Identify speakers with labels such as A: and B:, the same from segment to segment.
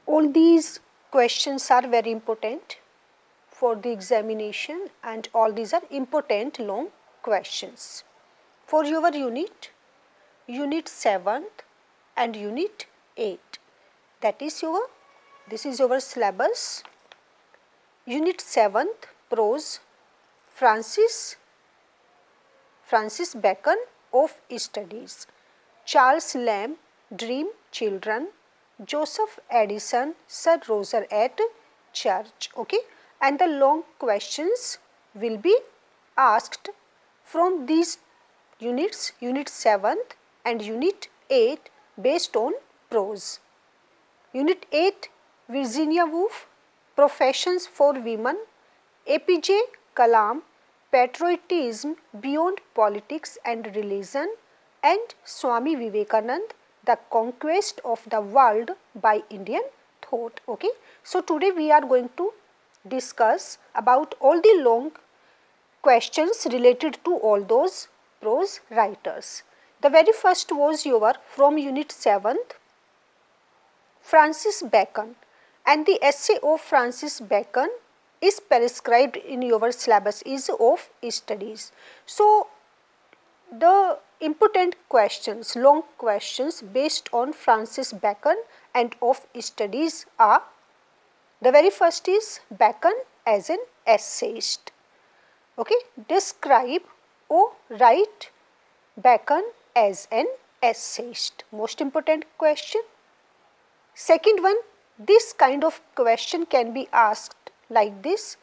A: All these questions are very important for the examination, and all these are important long questions. For your unit 7th and unit 8, that is this is your syllabus. Unit 7th, prose, Francis Bacon of Studies, Charles Lamb, Dream Children, Joseph Addison, Sir Roger at Church. Okay, and the long questions will be asked from these units, unit 7th and unit 8, based on prose. Unit 8, Virginia Woolf, Professions for Women, APJ Kalam, Patriotism Beyond Politics and Religion, and Swami Vivekanand, The Conquest of the World by Indian Thought. Okay. So, today we are going to discuss about all the long questions related to all those prose writers. The very first was your from unit 7th, Francis Bacon, and the essay of Francis Bacon is prescribed in your syllabus is of studies. So, the important questions, long questions based on Francis Bacon and of studies are, the very first is Bacon as an essayist. Okay, describe or write Bacon as an essayist. Most important question. Second one, this kind of question can be asked like this: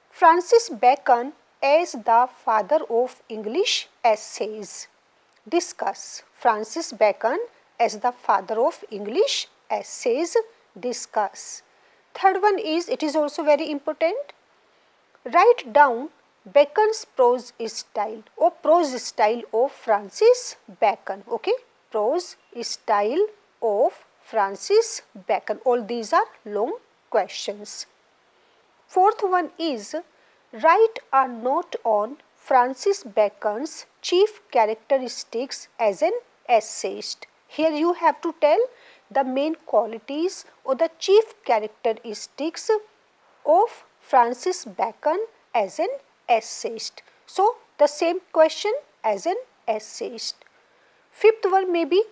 A: Francis Bacon as the father of English essays. Discuss. Francis Bacon as the father of English essays. Discuss. Third one is, it is also very important, write down Bacon's prose style or prose style of Francis Bacon. Okay, prose style of Francis Bacon. All these are long questions. Fourth one is, write a note on Francis Bacon's chief characteristics as an essayist. Here you have to tell the main qualities or the chief characteristics of Francis Bacon as an essayist. So, the same question as an essayist. Fifth one may be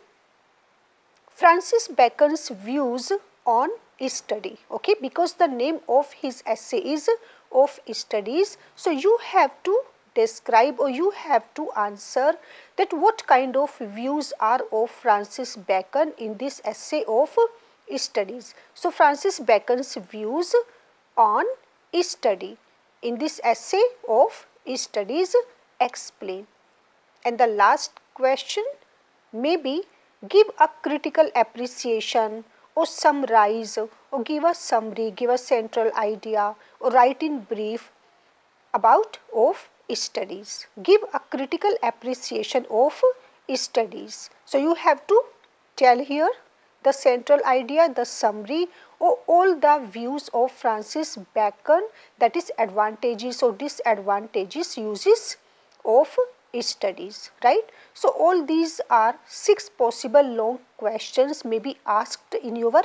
A: Francis Bacon's views on study. Okay, because the name of his essay is of studies. So, you have to describe or you have to answer that what kind of views are of Francis Bacon in this essay of studies. So, Francis Bacon's views on study in this essay of studies explain. And the last question may be, give a critical appreciation or summarize or give a summary, give a central idea or write in brief about of studies. Give a critical appreciation of studies. So, you have to tell here the central idea, the summary or all the views of Francis Bacon, that is advantages or disadvantages uses of studies, right. So, all these are 6 possible long questions may be asked in your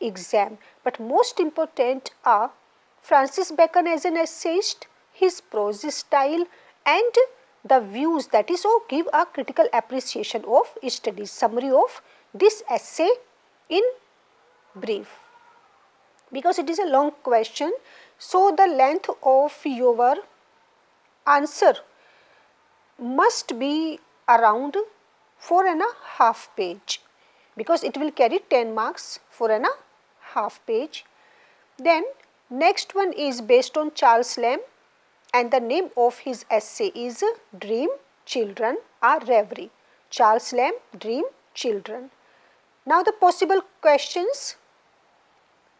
A: exam, but most important are Francis Bacon as an essayist, his prose style and the views, that is, or give a critical appreciation of studies, summary of this essay in brief, because it is a long question. So, the length of your answer must be around 4.5 page, because it will carry 10 marks, 4.5 page. Then next one is based on Charles Lamb and the name of his essay is Dream Children, a Reverie. Charles Lamb, Dream Children. Now the possible questions: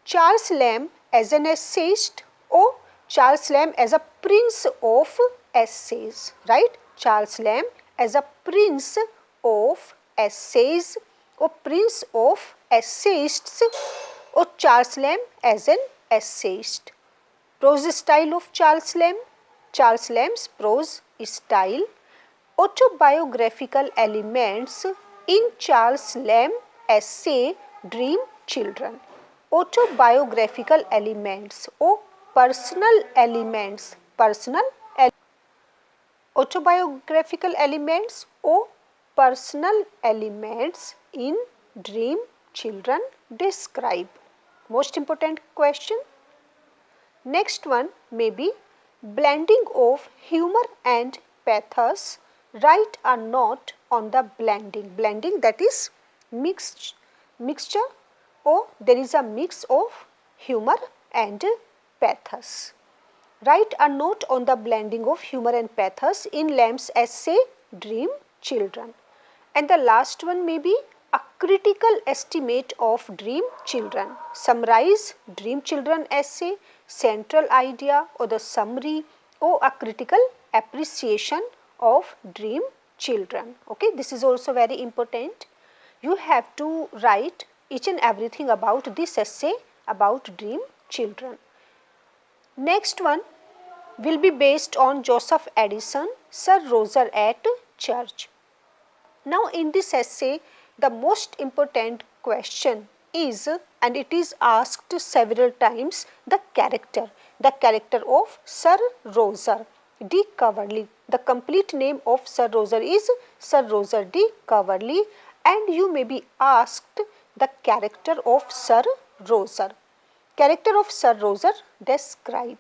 A: Charles Lamb as an essayist or Charles Lamb as a prince of essays, right. Charles Lamb as a prince of essays or prince of essayists or Charles Lamb as an essayist. Prose style of Charles Lamb, Charles Lamb's prose style. Autobiographical elements in Charles Lamb essay Dream Children. autobiographical elements or personal elements, autobiographical elements or personal elements in dream children describe. Most important question. Next one may be blending of humor and pathos. Write a note on the blending. Blending, that is mixture, or there is a mix of humor and pathos. Write a note on the blending of humor and pathos in Lamb's essay Dream Children. And the last one may be a critical estimate of dream children. Summarize dream children essay, central idea or the summary, or a critical appreciation of dream children. Okay, this is also very important. You have to write each and everything about this essay about dream children. Next one will be based on Joseph Addison, Sir Roger at Church. Now in this essay, the most important question is, and it is asked several times, the character of Sir Roger de Coverley. The complete name of Sir Roger is Sir Roger de Coverley, and you may be asked the character of Sir Roger. Character of Sir Roger describe.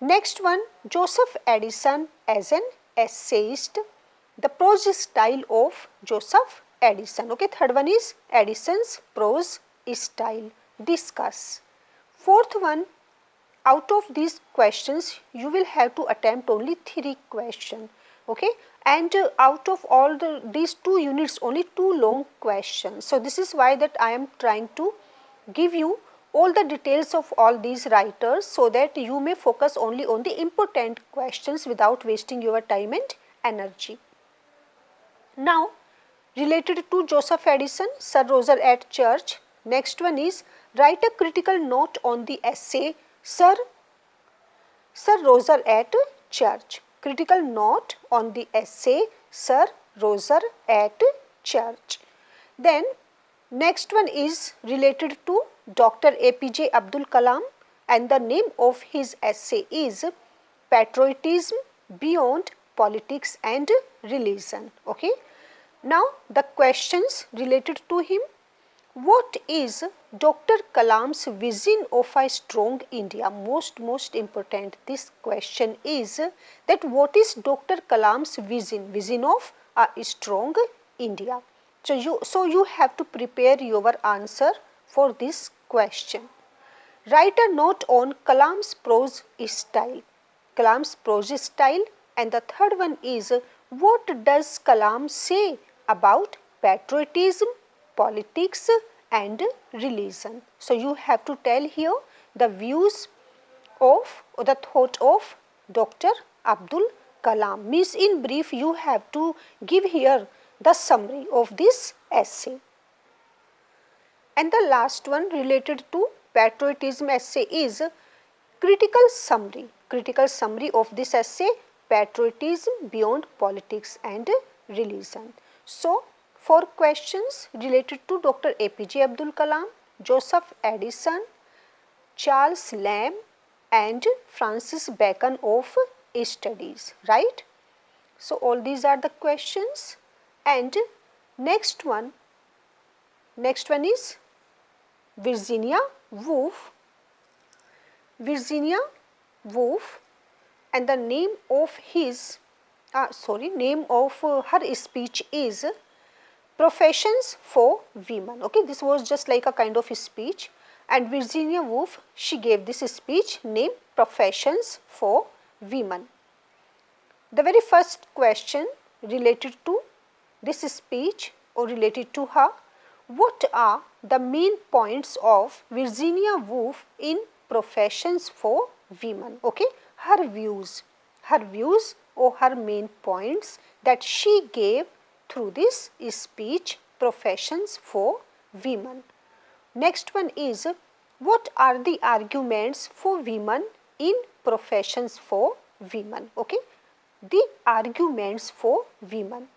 A: Next one, Joseph Addison as an essayist. The prose style of Joseph Addison. Okay, third one is Addison's prose style. Discuss. Fourth one, out of these questions, you will have to attempt only 3 questions. Okay, and out of all these 2 units, only 2 long questions. So this is why that I am trying to give you all the details of all these writers, so that you may focus only on the important questions without wasting your time and energy. Now, related to Joseph Addison, Sir Roger at Church, next one is write a critical note on the essay Sir Roger at Church. Critical note on the essay Sir Roger at Church. Then next one is related to Dr. APJ Abdul Kalam, and the name of his essay is Patriotism Beyond Politics and Religion. Okay. Now the questions related to him. What is Dr. Kalam's vision of a strong India? Most important. This question is that what is Dr. Kalam's vision of a strong India? So you have to prepare your answer for this question. Write a note on Kalam's prose style. And the third one is, what does Kalam say about patriotism, politics and religion? So you have to tell here the views of or the thought of Dr. Abdul Kalam. Means in brief, you have to give here the summary of this essay. And the last one related to patriotism essay is critical summary of this essay, Patriotism Beyond Politics and Religion. So, 4 questions related to Dr. APJ Abdul Kalam, Joseph Addison, Charles Lamb and Francis Bacon of studies, right? So, all these are the questions. And next one is Virginia Woolf, and the name of her speech is Professions for Women. Okay, this was just like a kind of a speech, and Virginia Woolf, she gave this speech named Professions for Women. The very first question related to this speech or related to her, what are the main points of Virginia Woolf in Professions for Women? Okay, her views or her main points that she gave through this speech, Professions for Women. Next one is, what are the arguments for women in Professions for Women? Okay, the arguments for women.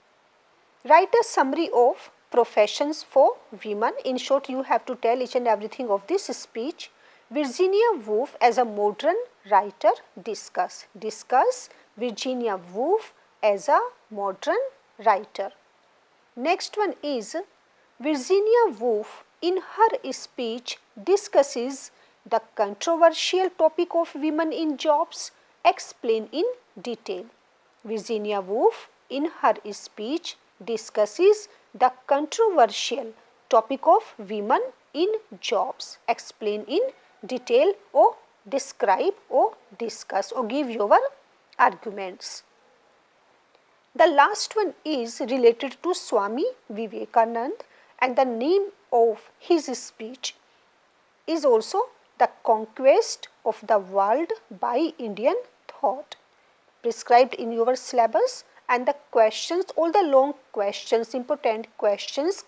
A: Write a summary of professions for women. In short, you have to tell each and everything of this speech. Virginia Woolf as a modern writer, discuss. Discuss Virginia Woolf as a modern writer. Next one is Virginia Woolf in her speech discusses the controversial topic of women in jobs. Explain in detail. Virginia Woolf in her speech discusses the controversial topic of women in jobs. Explain in detail or describe or discuss or give your arguments. The last one is related to Swami Vivekananda, and the name of his speech is also The Conquest of the World by Indian Thought, prescribed in your syllabus, and the questions, all the long questions, important questions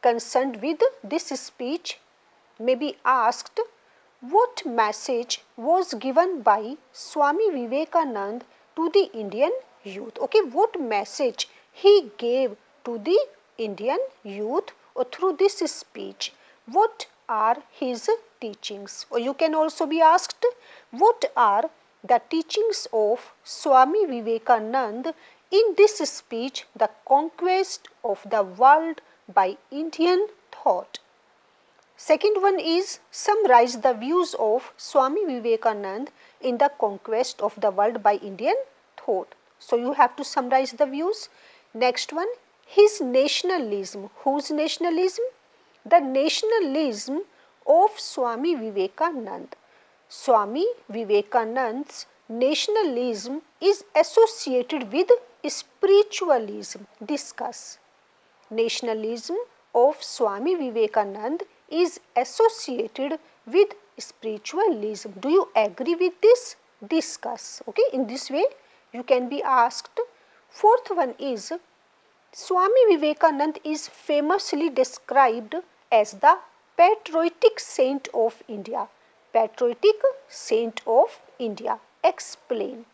A: concerned with this speech may be asked. What message was given by Swami Vivekananda to the Indian youth? Okay, what message he gave to the Indian youth or through this speech? What are his teachings? Or you can also be asked, what are the teachings of Swami Vivekananda in this speech, The Conquest of the World by Indian Thought? Second one is summarize the views of Swami Vivekananda in The Conquest of the World by Indian Thought. So you have to summarize the views. Next one, his nationalism. Whose nationalism? The nationalism of Swami Vivekananda. Swami Vivekananda's nationalism is associated with spiritualism. Discuss. Nationalism of Swami Vivekananda is associated with spiritualism. Do you agree with this? Discuss. Okay, in this way you can be asked. Fourth one is Swami Vivekananda is famously described as the patriotic saint of India. Patriotic saint of India. Explain.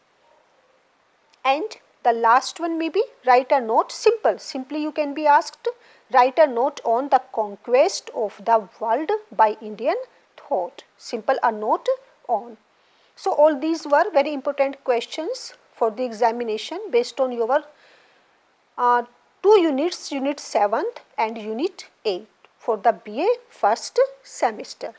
A: And the last one may be write a note. Simple. Simply you can be asked, write a note on the conquest of the world by Indian thought. Simple, a note on. So all these were very important questions for the examination based on your 2 units, unit 7th and unit 8 for the BA first semester.